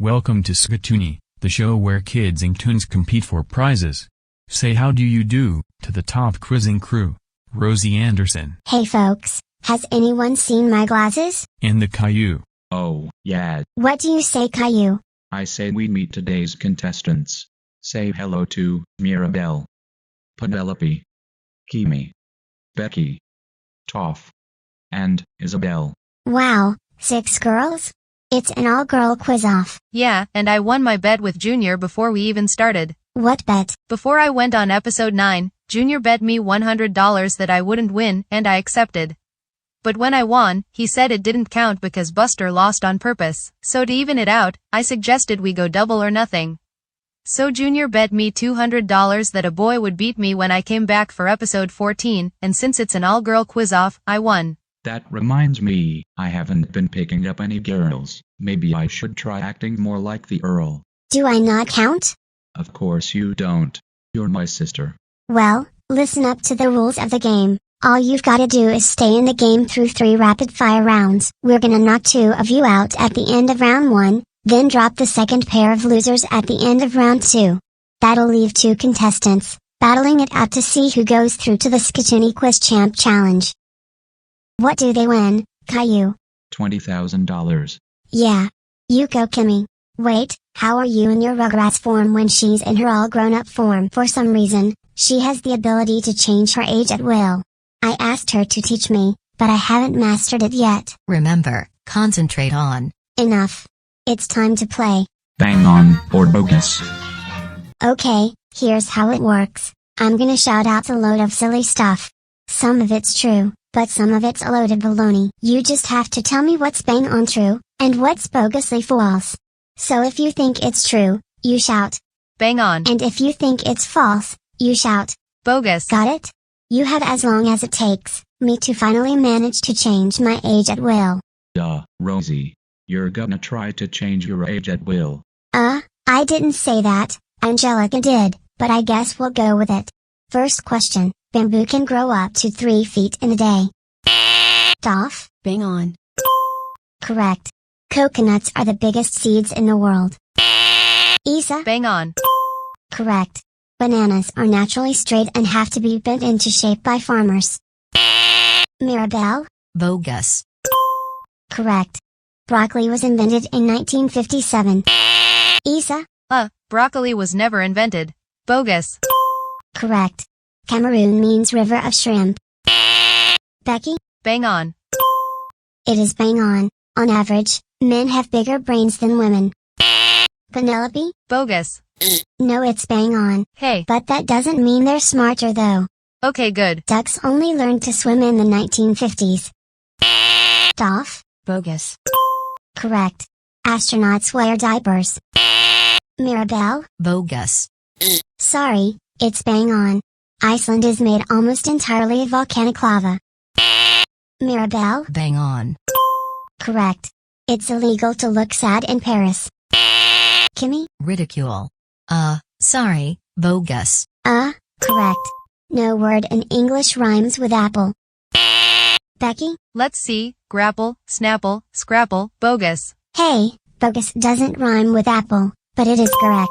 Welcome to Skatoony, the show where kids and toons compete for prizes. Say how do you do to the top quizzing crew, Rosie Anderson. Hey folks, has anyone seen my glasses? And the Caillou. Oh, yeah. What do you say, Caillou? I say we meet today's contestants. Say hello to Mirabelle, Penelope, Kimi, Becky, Toph, and Isabel. Wow, 6 girls? It's an all-girl quiz-off. Yeah, and I won my bet with Junior before we even started. What bet? Before I went on episode 9, Junior bet me $100 that I wouldn't win, and I accepted. But when I won, he said it didn't count because Buster lost on purpose. So to even it out, I suggested we go double or nothing. So Junior bet me $200 that a boy would beat me when I came back for episode 14, and since it's an all-girl quiz-off, I won. That reminds me, I haven't been picking up any girls. Maybe I should try acting more like the Earl. Do I not count? Of course you don't. You're my sister. Well, listen up to the rules of the game. All you've gotta do is stay in the game through 3 rapid-fire rounds. We're gonna knock 2 of you out at the end of round 1, then drop the second pair of losers at the end of round 2. That'll leave 2 contestants, battling it out to see who goes through to the Skatoony Quiz Champ Challenge. What do they win, Caillou? $20,000. Yeah. You go, Kimmy. Wait, how are you in your Rugrats form when she's in her all grown-up form? For some reason, she has the ability to change her age at will. I asked her to teach me, but I haven't mastered it yet. Remember, concentrate on. Enough. It's time to play. Bang on, or bogus. Okay, here's how it works. I'm gonna shout out a load of silly stuff. Some of it's true, but some of it's a load of baloney. You just have to tell me what's bang on true, and what's bogusly false. So if you think it's true, you shout Bang on. and if you think it's false, you shout Bogus. got it? You have as long as it takes me to finally manage to change my age at will. Duh, Rosie. You're gonna try to change your age at will. I didn't say that, Angelica did, but I guess we'll go with it. First question, bamboo can grow up to 3 feet in a day. Toph? Bang on. Correct. Coconuts are the biggest seeds in the world. Isa? Bang on. Correct. Bananas are naturally straight and have to be bent into shape by farmers. Mirabelle? Bogus. Correct. Broccoli was invented in 1957. Isa? Broccoli was never invented. Bogus. Correct. Cameroon means river of shrimp. Becky? Bang on. It is bang on. On average, men have bigger brains than women. Penelope? Bogus. No, it's bang on. Hey. But that doesn't mean they're smarter though. Okay, good. Ducks only learned to swim in the 1950s. Toph? Bogus. Correct. Astronauts wear diapers. Mirabelle? Bogus. Sorry, it's bang on. Iceland is made almost entirely of volcanic lava. Mirabelle? Bang on. Correct. It's illegal to look sad in Paris. Kimmy? Ridicule. Sorry, bogus. Correct. No word in English rhymes with apple. Becky? Let's see. Grapple, snapple, scrapple, bogus. Hey, bogus doesn't rhyme with apple, but it is correct.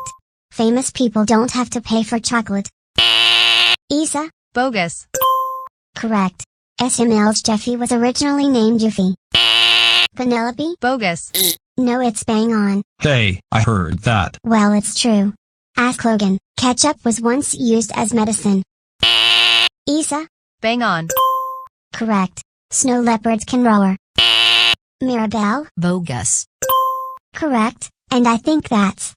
Famous people don't have to pay for chocolate. Isa? Bogus. Correct. SML's Jeffy was originally named Yuffie. Penelope? Bogus. No, it's bang on. Hey, I heard that. Well, it's true. Ask Logan. Ketchup was once used as medicine. Isa? Bang on. Correct. Snow leopards can roar. Mirabelle? Bogus. Correct, and I think that's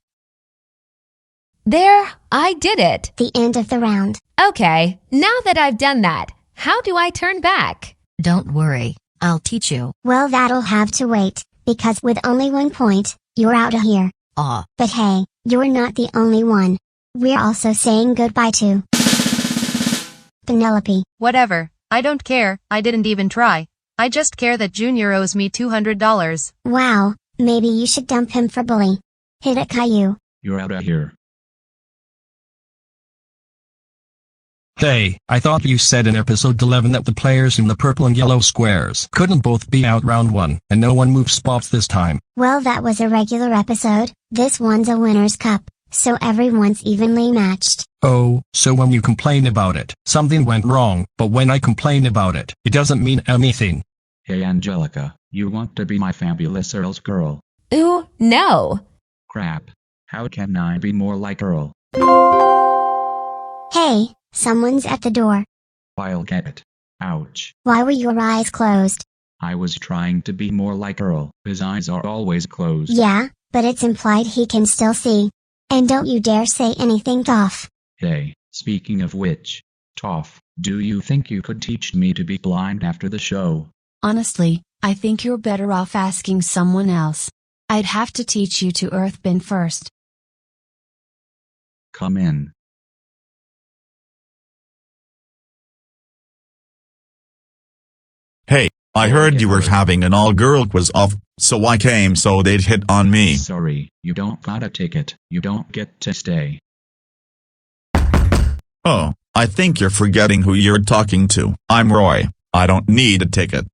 There, I did it. the end of the round. Okay, now that I've done that, how do I turn back? Don't worry, I'll teach you. Well, that'll have to wait, because with only 1 point, you're out of here. Aw. But hey, you're not the only one. We're also saying goodbye to Penelope. Whatever. I don't care. I didn't even try. I just care that Junior owes me $200. Wow, maybe you should dump him for bully. Hit it, Caillou. You're out of here. Hey, I thought you said in episode 11 that the players in the purple and yellow squares couldn't both be out round 1, and no one moved spots this time. Well, that was a regular episode. This one's a winner's cup, so everyone's evenly matched. Oh, so when you complain about it, something went wrong, but when I complain about it, it doesn't mean anything. Hey Angelica, you want to be my fabulous Earl's girl? Ooh, no. Crap. How can I be more like Earl? Hey, someone's at the door. I'll get it. Ouch. Why were your eyes closed? I was trying to be more like Earl. His eyes are always closed. Yeah, but it's implied he can still see. And don't you dare say anything, Toph. Hey, speaking of which, Toph, do you think you could teach me to be blind after the show? Honestly, I think you're better off asking someone else. I'd have to teach you to earthbend first. Come in. Hey, I heard you were having an all-girl Quizoff, so I came so they'd hit on me. Sorry, you don't got a ticket. You don't get to stay. Oh, I think you're forgetting who you're talking to. I'm Roy. I don't need a ticket.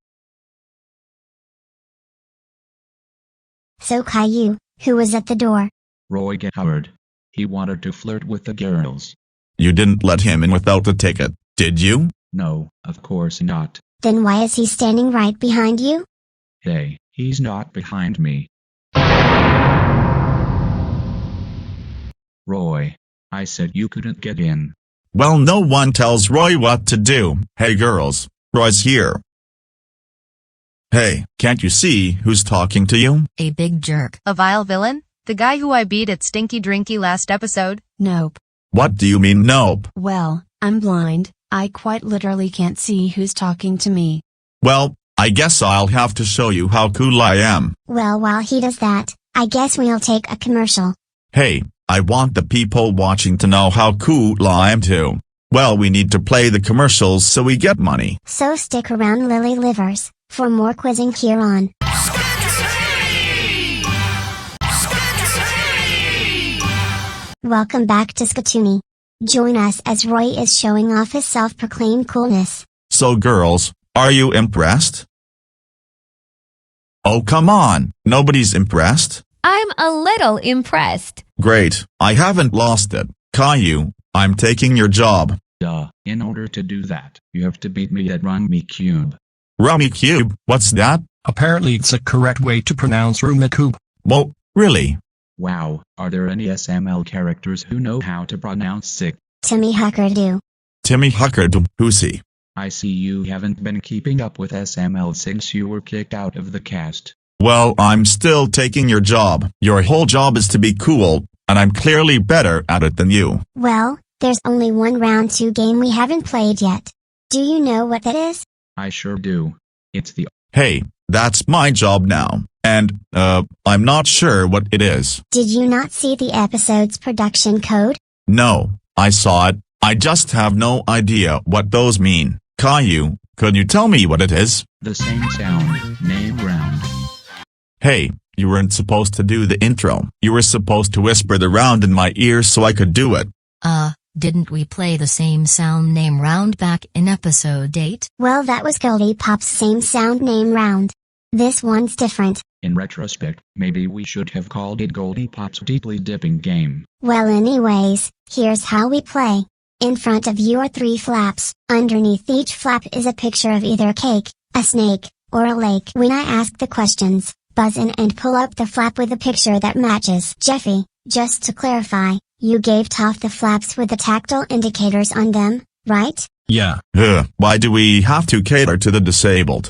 So Caillou, who was at the door? Roy Gethard. He wanted to flirt with the girls. You didn't let him in without a ticket, did you? No, of course not. Then why is he standing right behind you? Hey, he's not behind me. Roy, I said you couldn't get in. Well, no one tells Roy what to do. Hey girls, Roy's here. Hey, can't you see who's talking to you? A big jerk. A vile villain? The guy who I beat at Stinky Drinky last episode? Nope. What do you mean nope? Well, I'm blind. I quite literally can't see who's talking to me. Well, I guess I'll have to show you how cool I am. Well, while he does that, I guess we'll take a commercial. Hey, I want the people watching to know how cool I am too. Well, we need to play the commercials so we get money. So stick around, Lily Livers, for more quizzing here on Welcome back to Skatoony. Join us as Roy is showing off his self-proclaimed coolness. So girls, are you impressed? Oh come on, nobody's impressed? I'm a little impressed. Great, I haven't lost it. Caillou, I'm taking your job. Duh, in order to do that, you have to beat me at Rummy Cube. Rummy Cube, what's that? Apparently it's a correct way to pronounce Rumikube. Whoa, really? Wow, are there any SML characters who know how to pronounce sick? Timmy Huckerdoo. Timmy Huckerdoo, who's he? I see you haven't been keeping up with SML since you were kicked out of the cast. Well, I'm still taking your job. Your whole job is to be cool, and I'm clearly better at it than you. Well, there's only one round 2 game we haven't played yet. Do you know what that is? I sure do. It's the... Hey, that's my job now, and, I'm not sure what it is. Did you not see the episode's production code? No, I saw it. I just have no idea what those mean. Caillou, could you tell me what it is? The same sound, name round. Hey, you weren't supposed to do the intro. You were supposed to whisper the round in my ear so I could do it. Didn't we play the same sound name round back in episode 8? Well, that was Goldie Pop's same sound name round. This one's different. In retrospect, maybe we should have called it Goldie Pop's Deeply Dipping Game. Well, anyways, here's how we play. In front of you are 3 flaps. Underneath each flap is a picture of either a cake, a snake, or a lake. When I ask the questions, buzz in and pull up the flap with a picture that matches. Jeffy, just to clarify, you gave Toph the flaps with the tactile indicators on them, right? Yeah. Why do we have to cater to the disabled?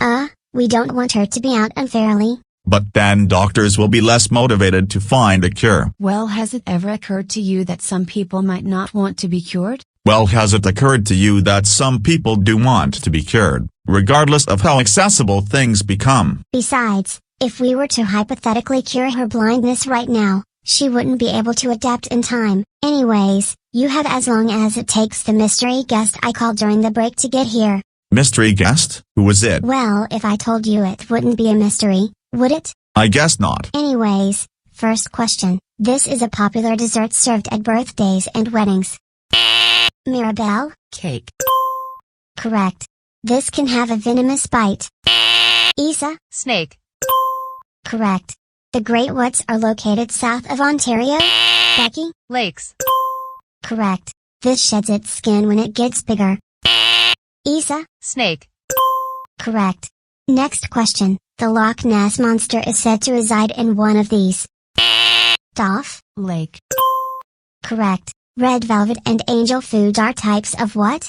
We don't want her to be out unfairly. But then doctors will be less motivated to find a cure. Well, has it ever occurred to you that some people might not want to be cured? Well, has it occurred to you that some people do want to be cured, regardless of how accessible things become? Besides, if we were to hypothetically cure her blindness right now, she wouldn't be able to adapt in time. Anyways, you have as long as it takes the mystery guest I called during the break to get here. Mystery guest? Who was it? Well, if I told you it wouldn't be a mystery, would it? I guess not. Anyways, first question. This is a popular dessert served at birthdays and weddings. Mirabelle? Cake. Correct. This can have a venomous bite. Isa? Snake. Correct. The Great Woods are located south of Ontario. Becky? Lakes. Correct. This sheds its skin when it gets bigger. Isa? Snake. Correct. Next question. The Loch Ness Monster is said to reside in one of these. Dolph? Lake. Correct. Red velvet and angel food are types of what?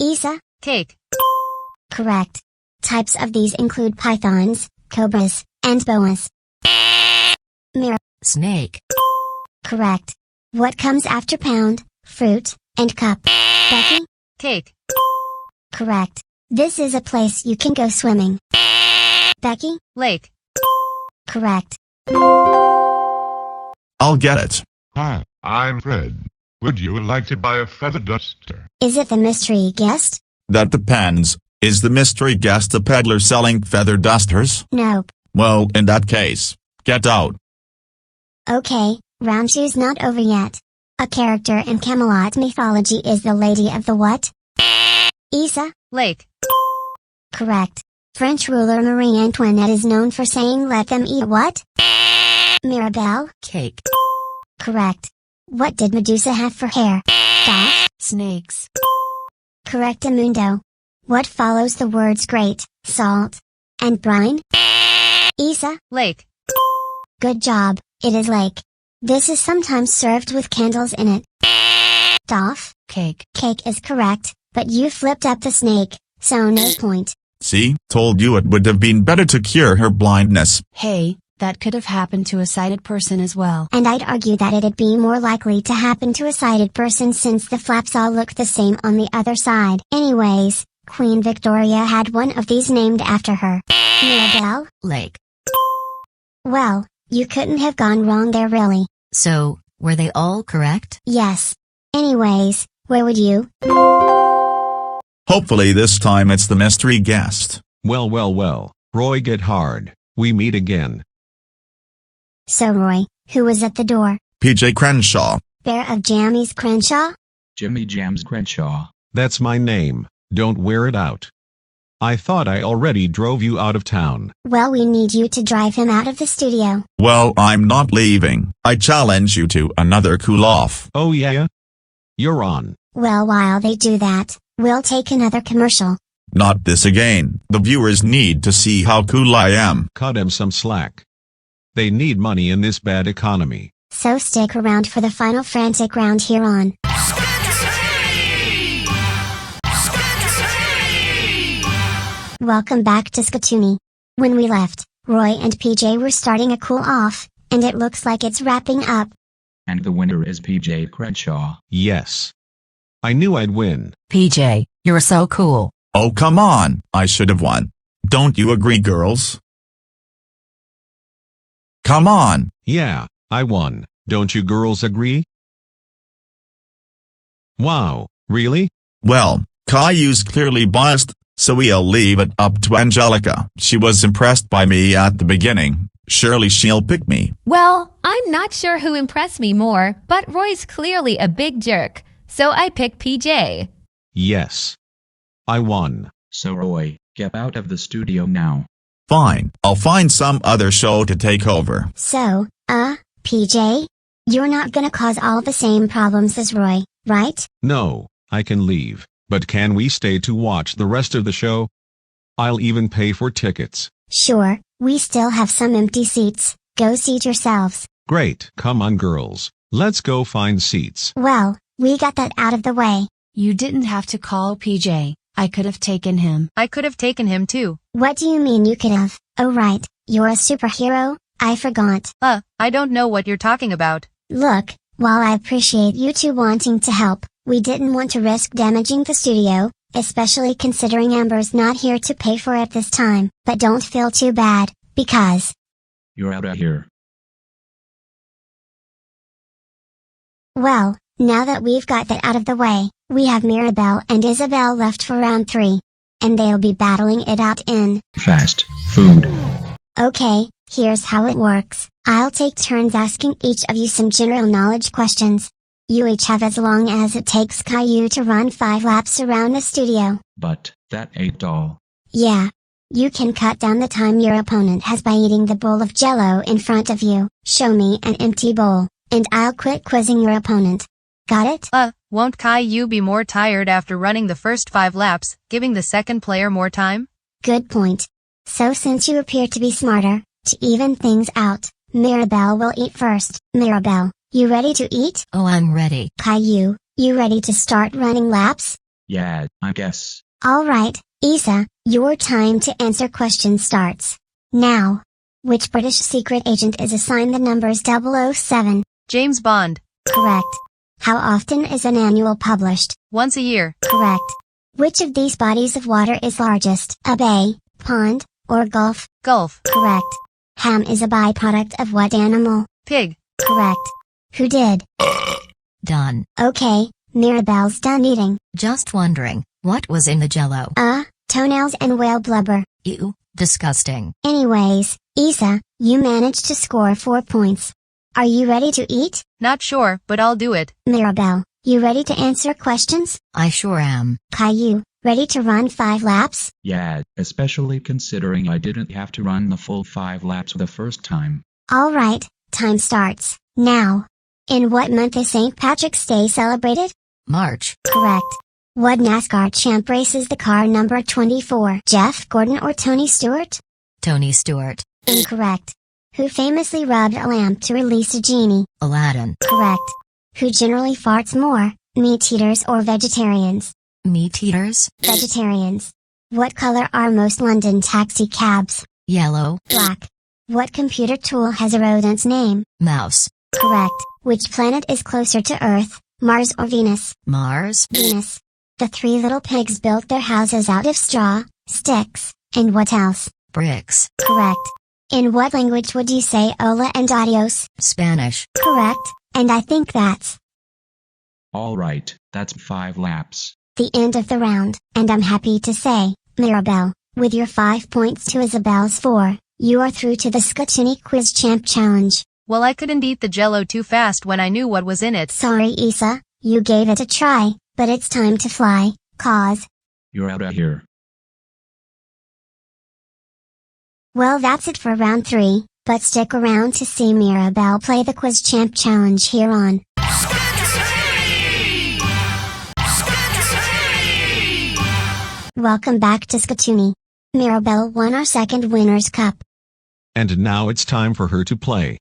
Isa? Cake. Correct. Types of these include pythons, cobras, and boas. Mira? Snake. Correct. What comes after pound, fruit, and cup? Becky? Cake. Correct. This is a place you can go swimming. Becky? Lake. Correct. I'll get it. Hi, I'm Fred. Would you like to buy a feather duster? Is it the mystery guest? That depends. Is the mystery guest the peddler selling feather dusters? Nope. Well, in that case, get out. Okay, round two's not over yet. A character in Camelot mythology is the Lady of the what? Isa? Lake. Correct. French ruler Marie Antoinette is known for saying let them eat what? Mirabelle? Cake. Correct. What did Medusa have for hair? Dolph? Snakes. Correctamundo. What follows the words great, salt, and brine? Isa? Lake. Good job, it is lake. This is sometimes served with candles in it. Dolph? Cake. Cake is correct, but you flipped up the snake, so no point. See, told you it would have been better to cure her blindness. Hey, that could have happened to a sighted person as well. And I'd argue that it'd be more likely to happen to a sighted person since the flaps all look the same on the other side. Anyways, Queen Victoria had one of these named after her. Mirabelle? Lake. Well, you couldn't have gone wrong there really. So, were they all correct? Yes. Anyways, where would you? Hopefully this time it's the mystery guest. Well, Roy Gethard, we meet again. So Roy, who was at the door? PJ Crenshaw. Bear of Jammies Crenshaw? Jimmy Jams Crenshaw. That's my name, don't wear it out. I thought I already drove you out of town. Well, we need you to drive him out of the studio. Well, I'm not leaving. I challenge you to another cool-off. Oh yeah? You're on. Well, while they do that, we'll take another commercial. Not this again. The viewers need to see how cool I am. Cut him some slack. They need money in this bad economy. So stick around for the final frantic round here on Welcome back to Skatoony. When we left, Roy and PJ were starting a cool off, and it looks like it's wrapping up. And the winner is PJ Crenshaw. Yes. I knew I'd win. PJ, you're so cool. Oh come on, I should have won. Don't you agree, girls? Come on. Yeah, I won. Don't you girls agree? Wow, really? Well, Caillou's clearly biased, so we'll leave it up to Angelica. She was impressed by me at the beginning. Surely she'll pick me. Well, I'm not sure who impressed me more, but Roy's clearly a big jerk, so I pick PJ. Yes. I won. So Roy, get out of the studio now. Fine, I'll find some other show to take over. So, PJ? You're not gonna cause all the same problems as Roy, right? No, I can leave, but can we stay to watch the rest of the show? I'll even pay for tickets. Sure, we still have some empty seats. Go seat yourselves. Great, come on girls, let's go find seats. Well, we got that out of the way. You didn't have to call PJ. I could have taken him. I could have taken him too. What do you mean you could have? Oh right, you're a superhero, I forgot. I don't know what you're talking about. Look, while I appreciate you two wanting to help, we didn't want to risk damaging the studio, especially considering Amber's not here to pay for it this time. But don't feel too bad, because You're out of here. Well, now that we've got that out of the way, we have Mirabelle and Isabel left for round 3. And they'll be battling it out in Fast food. Okay, here's how it works. I'll take turns asking each of you some general knowledge questions. You each have as long as it takes Caillou to run 5 laps around the studio. But, that ain't all. Yeah. You can cut down the time your opponent has by eating the bowl of Jell-O in front of you. Show me an empty bowl, and I'll quit quizzing your opponent. Got it? Won't Caillou be more tired after running the first 5 laps, giving the second player more time? Good point. So since you appear to be smarter, to even things out, Mirabelle will eat first. Mirabelle, you ready to eat? Oh, I'm ready. Caillou, you ready to start running laps? Yeah, I guess. Alright, Issa, your time to answer questions starts now. Which British secret agent is assigned the numbers 007? James Bond. Correct. How often is an annual published? Once a year. Correct. Which of these bodies of water is largest? A bay, pond, or gulf? Gulf. Correct. Ham is a byproduct of what animal? Pig. Correct. Who did? Done. Okay, Mirabelle's done eating. Just wondering, what was in the Jell-O? Toenails and whale blubber. Ew, disgusting. Anyways, Issa, you managed to score 4 points. Are you ready to eat? Not sure, but I'll do it. Mirabelle, you ready to answer questions? I sure am. Caillou, ready to run 5 laps? Yeah, especially considering I didn't have to run the full 5 laps the first time. Alright, time starts now. In what month is St. Patrick's Day celebrated? March. Correct. What NASCAR champ races the car number 24? Jeff Gordon or Tony Stewart? Tony Stewart. Incorrect. Who famously rubbed a lamp to release a genie? Aladdin. Correct. Who generally farts more, meat eaters or vegetarians? Meat eaters? Vegetarians. What color are most London taxi cabs? Yellow. Black. What computer tool has a rodent's name? Mouse. Correct. Which planet is closer to Earth, Mars or Venus? Mars. Venus. The 3 little pigs built their houses out of straw, sticks, and what else? Bricks. Correct. In what language would you say hola and adios? Spanish. Correct, and I think that's Alright, that's 5 laps. the end of the round, and I'm happy to say, Mirabelle, with your 5 points to Isabel's 4, you are through to the Skatoony Quiz Champ Challenge. Well, I couldn't eat the Jell-O too fast when I knew what was in it. Sorry Issa, you gave it a try, but it's time to fly, cause You're out of here. well that's it for round 3, but stick around to see Mirabelle play the Quiz Champ Challenge here on Welcome back to Skatoony. Mirabelle won our second Winner's Cup. And now it's time for her to play.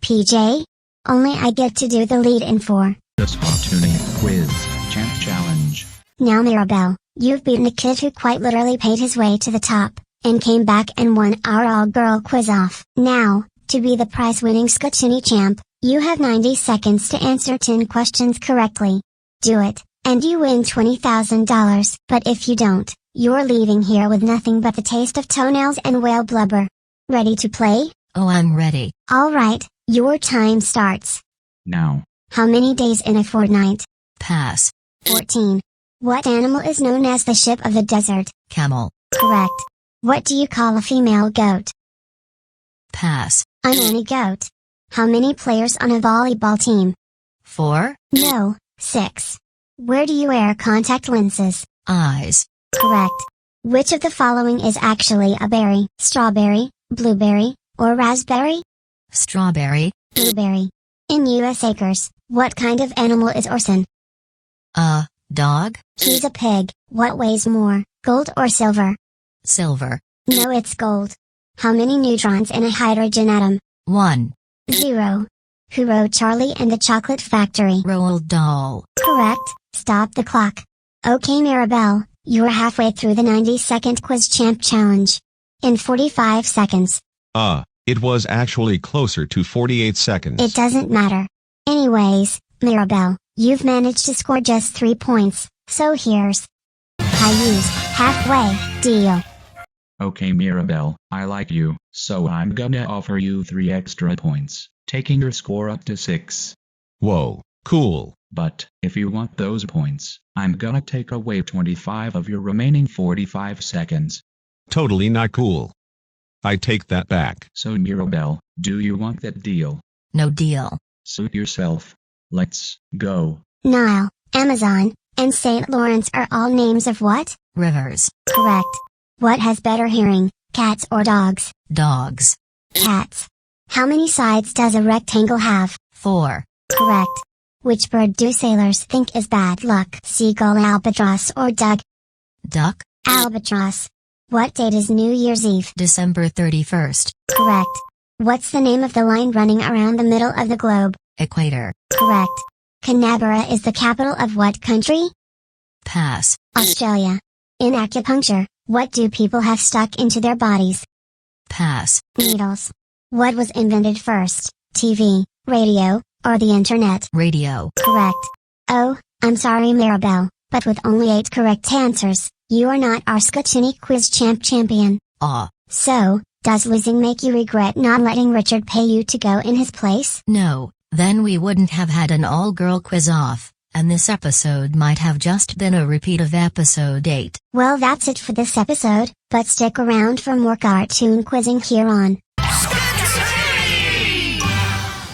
PJ? Only I get to do the lead-in for The Skatoony Quiz Champ Challenge. Now Mirabelle, you've beaten a kid who quite literally paid his way to the top, and came back and won our all-girl Quizoff. Now, to be the prize-winning Skatoony champ, you have 90 seconds to answer 10 questions correctly. Do it, and you win $20,000. But if you don't, you're leaving here with nothing but the taste of toenails and whale blubber. Ready to play? Oh, I'm ready. Alright, your time starts. Now. How many days in a fortnight? Pass. 14. What animal is known as the ship of the desert? Camel. Correct. What do you call a female goat? Pass. A nanny goat. How many players on a volleyball team? 4. No, 6. Where do you wear contact lenses? Eyes. Correct. Which of the following is actually a berry? Strawberry, blueberry, or raspberry? Strawberry. Blueberry. In US acres, what kind of animal is Orson? Dog. He's a pig. What weighs more, gold or silver? Silver. No, it's gold. How many neutrons in a hydrogen atom? 1. 0. Who wrote Charlie and the Chocolate Factory? Roald Dahl. Correct. Stop the clock. Okay Mirabelle, you're halfway through the 90-second Quiz Champ Challenge. In 45 seconds. It was actually closer to 48 seconds. It doesn't matter. Anyways, Mirabelle, you've managed to score just 3 points, so here's Caillou's halfway deal. Okay Mirabelle, I like you, so I'm gonna offer you 3 extra points, taking your score up to 6. Whoa, cool. But, if you want those points, I'm gonna take away 25 of your remaining 45 seconds. Totally not cool. I take that back. So Mirabelle, do you want that deal? No deal. Suit yourself. Let's go. Nile, Amazon, and St. Lawrence are all names of what? Rivers. Correct. What has better hearing, cats or dogs? Dogs. Cats. How many sides does a rectangle have? 4. Correct. Which bird do sailors think is bad luck? Seagull, albatross, or duck? Duck. Albatross. What date is New Year's Eve? December 31st. Correct. What's the name of the line running around the middle of the globe? Equator. Correct. Canberra is the capital of what country? Pass. Australia. In acupuncture, what do people have stuck into their bodies? Pass. Needles. What was invented first, TV, radio, or the internet? Radio. Correct. Oh, I'm sorry Maribel, but with only 8 correct answers, you are not our Skatoony quiz champion. Aw. So, does losing make you regret not letting Richard pay you to go in his place? No, then we wouldn't have had an all-girl quiz-off, and this episode might have just been a repeat of episode 8. Well, that's it for this episode, but stick around for more cartoon quizzing here on